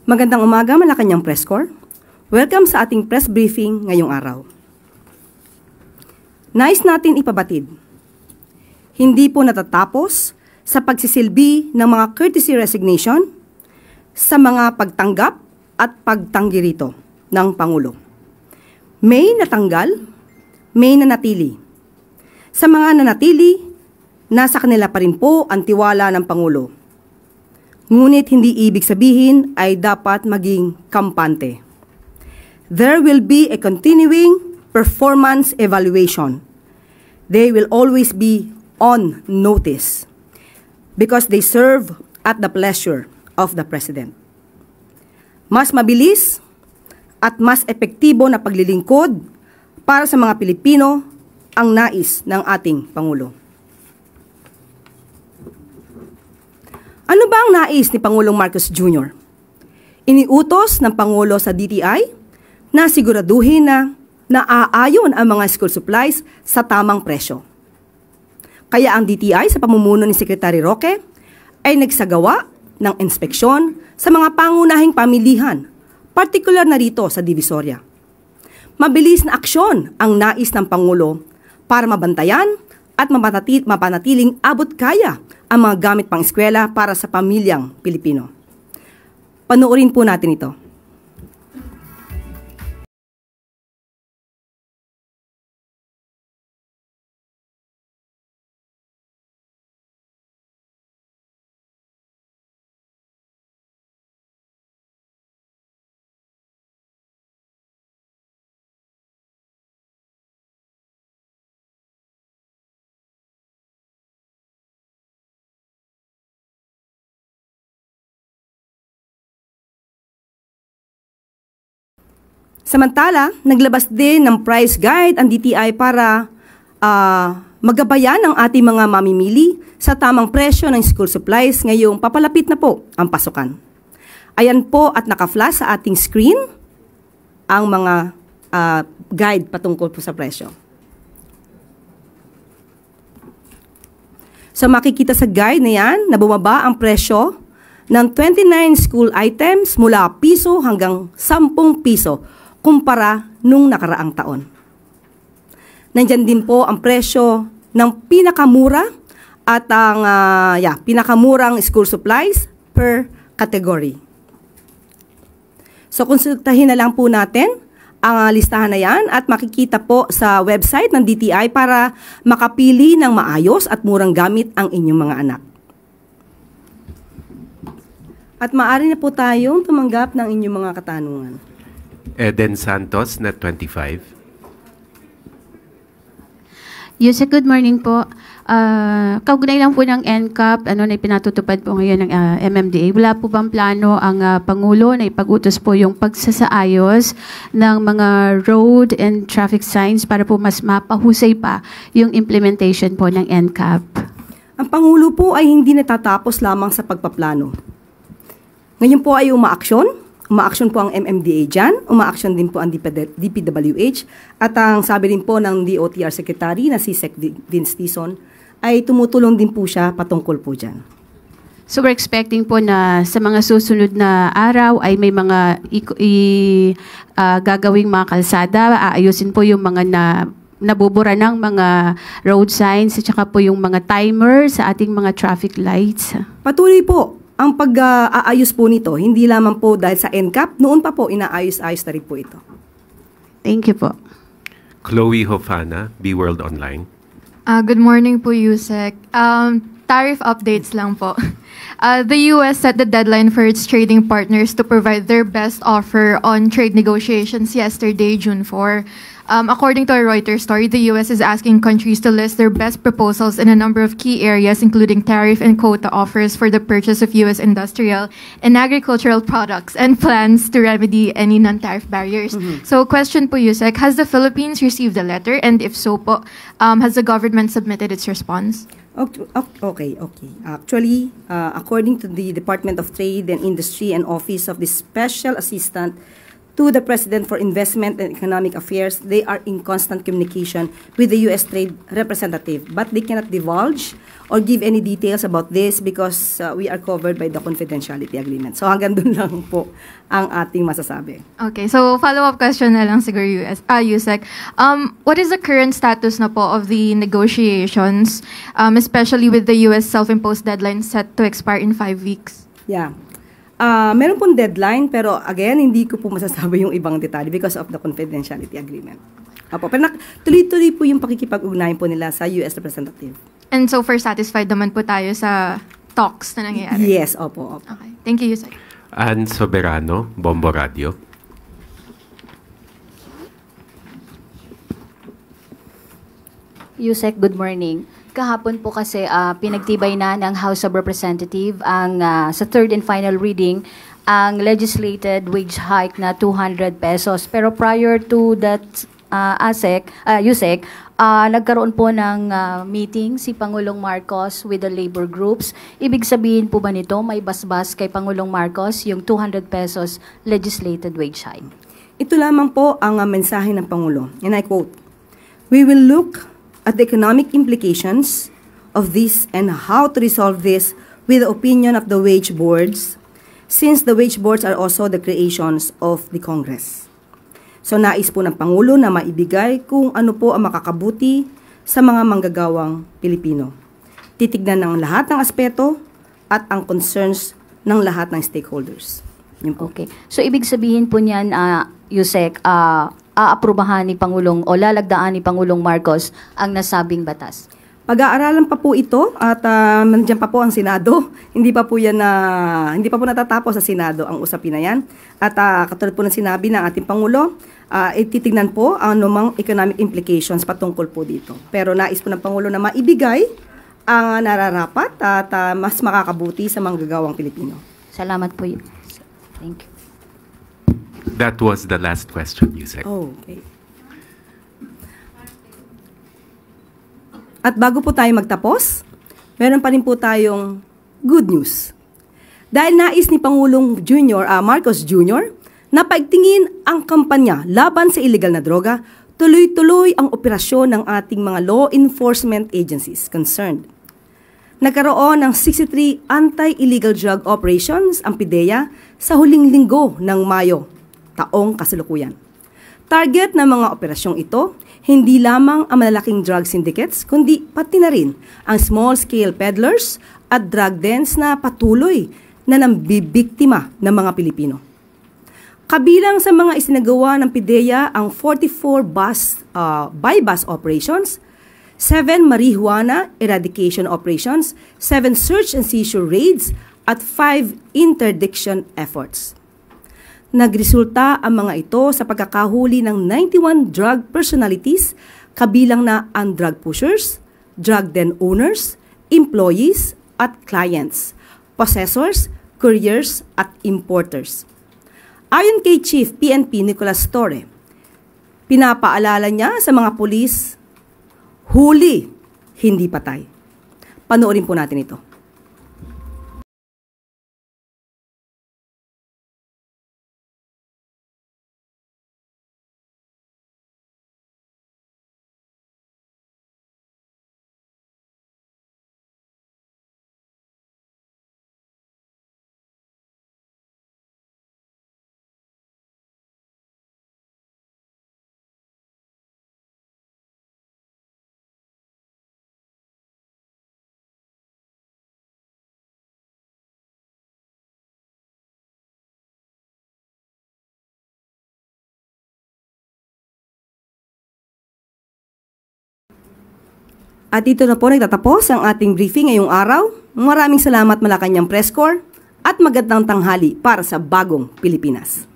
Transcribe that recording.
Magandang umaga, Malacanang Press Corps. Welcome sa ating press briefing ngayong araw. Nais natin ipabatid, hindi po natatapos sa pagsisilbi ng mga courtesy resignation sa mga pagtanggap at pagtanggi rito ng Pangulo. May natanggal, may nanatili. Sa mga nanatili, nasa kanila pa rin po ang tiwala ng Pangulo. Ngunit hindi ibig sabihin ay dapat maging kampante. There will be a continuing performance evaluation. They will always be on notice because they serve at the pleasure of the President. Mas mabilis at mas epektibo na paglilingkod para sa mga Pilipino ang nais ng ating Pangulo. Ano ba ang nais ni Pangulong Marcos Jr.? Iniutos ng Pangulo sa DTI na siguraduhin na naaayon ang mga school supplies sa tamang presyo. Kaya ang DTI sa pamumuno ni Secretary Roque ay nagsagawa ng inspeksyon sa mga pangunahing pamilihan, partikular na rito sa Divisoria. Mabilis na aksyon ang nais ng Pangulo para mabantayan at mapanatiling abot kaya ang mga gamit pang eskwela para sa pamilyang Pilipino. Panoorin po natin ito. Samantala, naglabas din ng price guide ang DTI para magabayan ang ating mga mamimili sa tamang presyo ng school supplies ngayong papalapit na po ang pasukan. Ayan po at naka-flash sa ating screen ang mga guide patungkol po sa presyo. So makikita sa guide na yan na bumaba ang presyo ng 29 school items mula piso hanggang 10 piso kumpara nung nakaraang taon. Nandyan din po ang presyo ng pinakamura at ang pinakamurang school supplies per category. So konsultahin na lang po natin ang listahan na yan at makikita po sa website ng DTI para makapili ng maayos at murang gamit ang inyong mga anak. At maaari na po tayong tumanggap ng inyong mga katanungan. Eden Santos, Net 25. Yusek, good morning po. Kaugnay lang po ng NCAP, na ipinatutupad po ngayon ng MMDA. Wala po bang plano ang Pangulo na ipag-utos po yung pagsasaayos ng mga road and traffic signs para po mas mapahusay pa yung implementation po ng NCAP? Ang Pangulo po ay hindi natatapos lamang sa pagpaplano. Ngayon po ay umaaksyon po ang MMDA dyan, umaaksyon din po ang DPWH, at ang sabi rin po ng DOTR Secretary na si Sec Vince Tison ay tumutulong din po siya patungkol po dyan. So we're expecting po na sa mga susunod na araw ay may mga gagawing mga kalsada, aayusin po yung mga nabubura ng mga road signs at saka po yung mga timer sa ating mga traffic lights. Patuloy po ang pag-aayos po nito, hindi lamang po dahil sa NCAP, noon pa po inaayos-ayos na rin po ito. Thank you po. Chloe Hofana, B-World Online. Good morning po, Yusek. Tariff updates lang po. The U.S. set the deadline for its trading partners to provide their best offer on trade negotiations yesterday, June 4. According to a Reuters story, the U.S. is asking countries to list their best proposals in a number of key areas, including tariff and quota offers for the purchase of U.S. industrial and agricultural products and plans to remedy any non-tariff barriers. So, question po, Yusek, has the Philippines received the letter? And if so po, has the government submitted its response? Okay. Actually, according to the Department of Trade and Industry and Office of the Special Assistant to the President for Investment and Economic Affairs. They are in constant communication with the U.S. Trade Representative, but they cannot divulge or give any details about this because we are covered by the confidentiality agreement. So hanggang dun lang po ang ating masasabi. Okay, so follow-up question na lang siguro, Yusek. What is the current status na po of the negotiations, especially with the U.S. self-imposed deadline set to expire in 5 weeks? Yeah. Meron pong deadline, pero again, hindi ko po masasabi yung ibang detalye because of the confidentiality agreement. Opo, pero tuloy-tuloy po yung pakikipag-ugnayan po nila sa U.S. representative. And so far, satisfied naman po tayo sa talks na nangyayari? Yes, opo. Okay. Thank you, Yusek. Ann Soberano, Bombo Radio. Yusek, good morning. Kahapon po kasi pinagtibay na ng House of Representatives ang sa third and final reading ang legislated wage hike na 200 pesos. Pero prior to that, Yusek, nagkaroon po ng meeting si Pangulong Marcos with the labor groups. Ibig sabihin po ba nito may basbas kay Pangulong Marcos yung 200 pesos legislated wage hike? Ito lamang po ang mensahe ng Pangulo. And I quote, "We will look at the economic implications of this and how to resolve this with the opinion of the wage boards, since the wage boards are also the creations of the Congress." So nais po ng Pangulo na maibigay kung ano po ang makakabuti sa mga manggagawang Pilipino. Titignan ng lahat ng aspeto at ang concerns ng lahat ng stakeholders. Yun po. Okay. So ibig sabihin po niyan, Yusek, aaprubahan ni Pangulong o lalagdaan ni Pangulong Marcos ang nasabing batas? Pag-aaralan pa po ito at nandiyan pa po ang Senado. Hindi pa po natatapos sa Senado ang usapin na yan. At katulad po ng sinabi ng ating Pangulo, ititignan po ang anumang economic implications patungkol po dito. Pero nais po ng Pangulo na maibigay ang nararapat at mas makakabuti sa manggagawang Pilipino. Salamat po. Thank you. That was the last question, Yusek. Oh, okay. At bago po tayo magtapos, meron pa rin po tayong good news. Dahil nais ni Pangulong Marcos Jr. na paigtingin ang kampanya laban sa illegal na droga, tuloy-tuloy ang operasyon ng ating mga law enforcement agencies concerned. Nagkaroon ng 63 anti-illegal drug operations ang PIDEA sa huling linggo ng Mayo, taong kasalukuyan. Target ng mga operasyong ito, hindi lamang ang malalaking drug syndicates, kundi pati na rin ang small-scale peddlers at drug dens na patuloy na nambibiktima ng mga Pilipino. Kabilang sa mga isinagawa ng PIDEA ang 44 buy-bus operations, 7 marijuana eradication operations, 7 search and seizure raids, at 5 interdiction efforts. Nagresulta ang mga ito sa pagkakahuli ng 91 drug personalities, kabilang na ang drug pushers, drug den owners, employees at clients, possessors, couriers at importers. Ayon kay Chief PNP Nicolas Torre, pinapaalala niya sa mga pulis, huli, hindi patay. Panoorin po natin ito. At dito na po nagtatapos ang ating briefing ngayong araw. Maraming salamat Malacanang Press Corps at magandang tanghali para sa bagong Pilipinas.